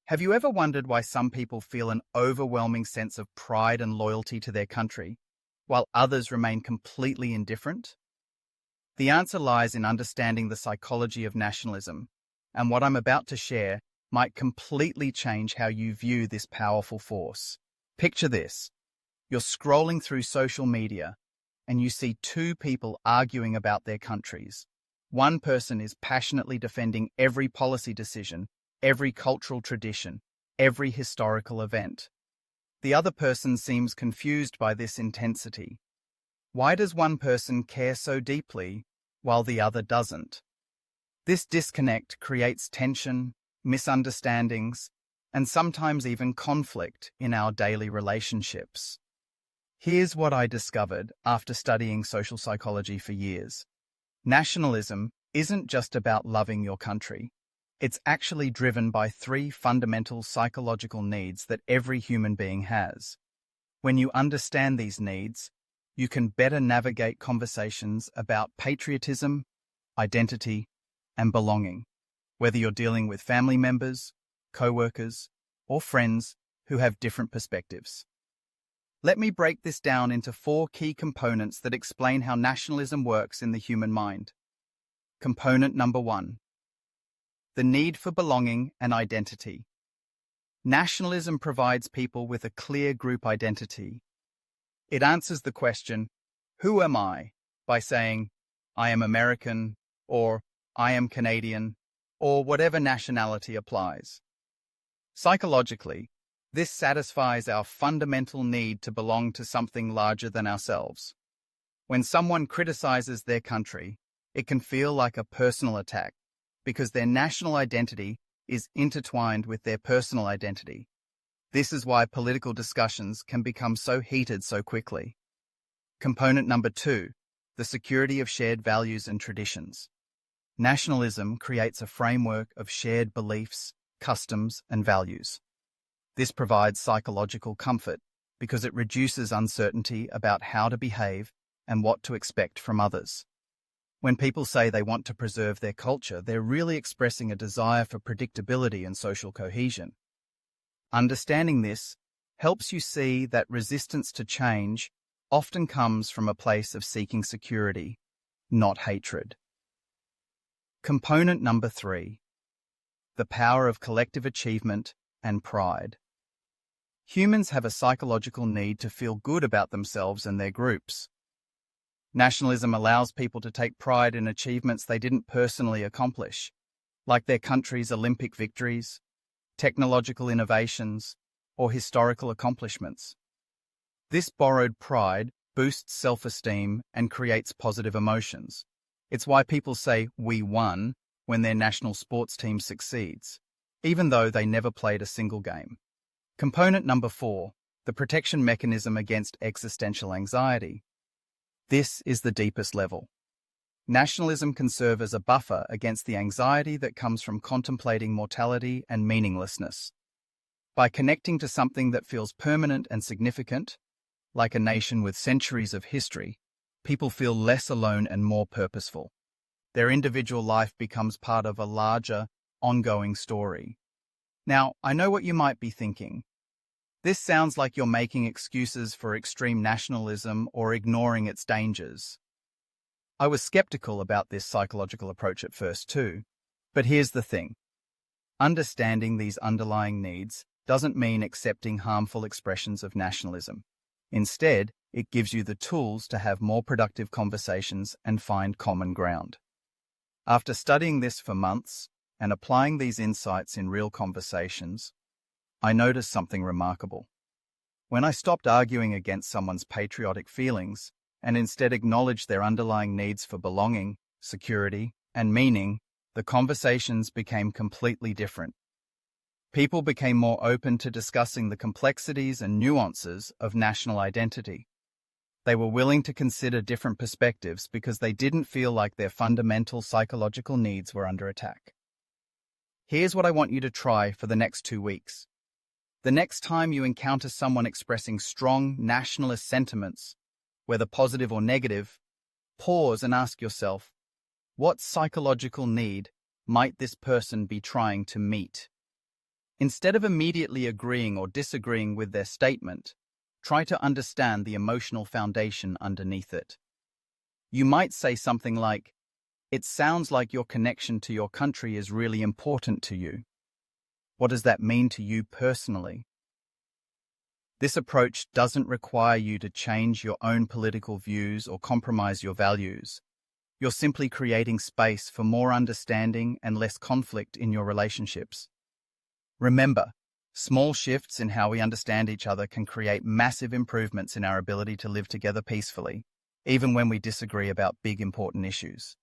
Have you ever wondered why some people feel an overwhelming sense of pride and loyalty to their country, while others remain completely indifferent? The answer lies in understanding the psychology of nationalism, and what I'm about to share might completely change how you view this powerful force. Picture this. You're scrolling through social media, and you see two people arguing about their countries. One person is passionately defending every policy decision, every cultural tradition, every historical event. The other person seems confused by this intensity. Why does one person care so deeply while the other doesn't? This disconnect creates tension, misunderstandings, and sometimes even conflict in our daily relationships. Here's what I discovered after studying social psychology for years. Nationalism isn't just about loving your country. It's actually driven by three fundamental psychological needs that every human being has. When you understand these needs, you can better navigate conversations about patriotism, identity, and belonging, whether you're dealing with family members, co-workers, or friends who have different perspectives. Let me break this down into four key components that explain how nationalism works in the human mind. Component number one. The need for belonging and identity. Nationalism provides people with a clear group identity. It answers the question, "Who am I?" by saying, "I am American," or "I am Canadian," or whatever nationality applies. Psychologically, this satisfies our fundamental need to belong to something larger than ourselves. When someone criticizes their country, it can feel like a personal attack, because their national identity is intertwined with their personal identity. This is why political discussions can become so heated so quickly. Component number two, the security of shared values and traditions. Nationalism creates a framework of shared beliefs, customs, and values. This provides psychological comfort because it reduces uncertainty about how to behave and what to expect from others. When people say they want to preserve their culture, they're really expressing a desire for predictability and social cohesion. Understanding this helps you see that resistance to change often comes from a place of seeking security, not hatred. Component number three, the power of collective achievement and pride. Humans have a psychological need to feel good about themselves and their groups. Nationalism allows people to take pride in achievements they didn't personally accomplish, like their country's Olympic victories, technological innovations, or historical accomplishments. This borrowed pride boosts self-esteem and creates positive emotions. It's why people say "we won" when their national sports team succeeds, even though they never played a single game. Component number four, the protection mechanism against existential anxiety. This is the deepest level. Nationalism can serve as a buffer against the anxiety that comes from contemplating mortality and meaninglessness. By connecting to something that feels permanent and significant, like a nation with centuries of history, people feel less alone and more purposeful. Their individual life becomes part of a larger, ongoing story. Now, I know what you might be thinking. This sounds like you're making excuses for extreme nationalism or ignoring its dangers. I was skeptical about this psychological approach at first too, but here's the thing. Understanding these underlying needs doesn't mean accepting harmful expressions of nationalism. Instead, it gives you the tools to have more productive conversations and find common ground. After studying this for months and applying these insights in real conversations, I noticed something remarkable. When I stopped arguing against someone's patriotic feelings and instead acknowledged their underlying needs for belonging, security, and meaning, the conversations became completely different. People became more open to discussing the complexities and nuances of national identity. They were willing to consider different perspectives because they didn't feel like their fundamental psychological needs were under attack. Here's what I want you to try for the next 2 weeks. The next time you encounter someone expressing strong nationalist sentiments, whether positive or negative, pause and ask yourself, what psychological need might this person be trying to meet? Instead of immediately agreeing or disagreeing with their statement, try to understand the emotional foundation underneath it. You might say something like, "It sounds like your connection to your country is really important to you. What does that mean to you personally?" This approach doesn't require you to change your own political views or compromise your values. You're simply creating space for more understanding and less conflict in your relationships. Remember, small shifts in how we understand each other can create massive improvements in our ability to live together peacefully, even when we disagree about big important issues.